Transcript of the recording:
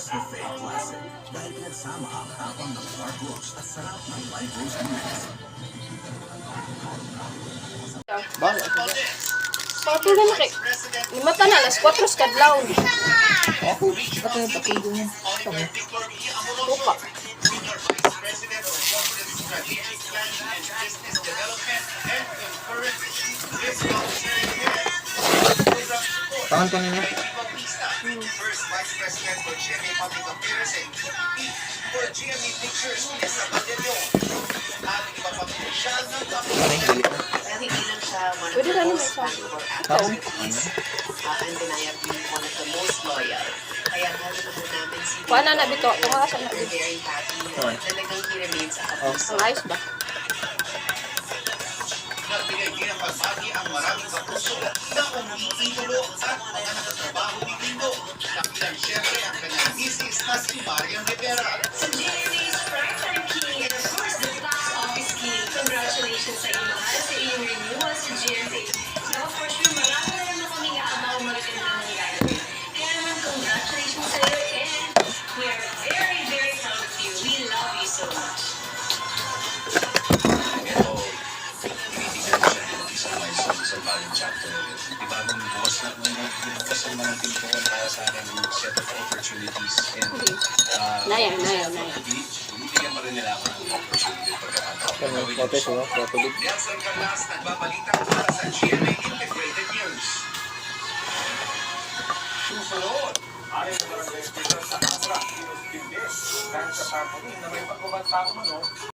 Nescafe Classic. Dahil pinagsama ang tapang ng dark roast at sarap ng light roast beans. Bala. Pato na na kay. Limata na, alas 4 kadlaw. Ako, ba't yung pakido niya? Tama. Tupa. Tangan ko niya. First Vice President for GMA Public Affairs and for GMA Pictures, Nessa Badillo. At iba pang opisyal ng public. Dahil hindi lang siya one of Pwede the rin most naman valuable Ako? actors, undeniably one of the most loyal. Kaya mahal naman namin si Kuha na na bito. Tumasa na We're bito. very happy na talagang he remains a kapuso. Ang ayos ba? Nagbigay din ng pagbati ang maraming kapuso na umiitulo at mga nakatrabaho ni Tino. Nakilang syempre ang kanyang misis na si Marian Rivera. Sa GMA's Primetime King and of course the box office king. Congratulations sa inyo mahal sa inyong renewal sa GMA. Now for sure marami na naman kami abang magaganda nangyayari. Kaya naman congratulations sa iyo and we are very very proud of you. We love you so much. Isang bagong chapter ulit. Ibagong bukas na bukas ang mga pintuan para sa akin yung set of opportunities and Naya. bibigyan pa rin nila ako ng opportunity pagkakataon. Kami, protes mo, protulit. Nelson Carlas nagbabalita para sa GMA Integrated News. Susunod, ayon sa barangay hospital sa Asra, Pinos Bindes, dahil sa tarpaulin na may pagbabanta umano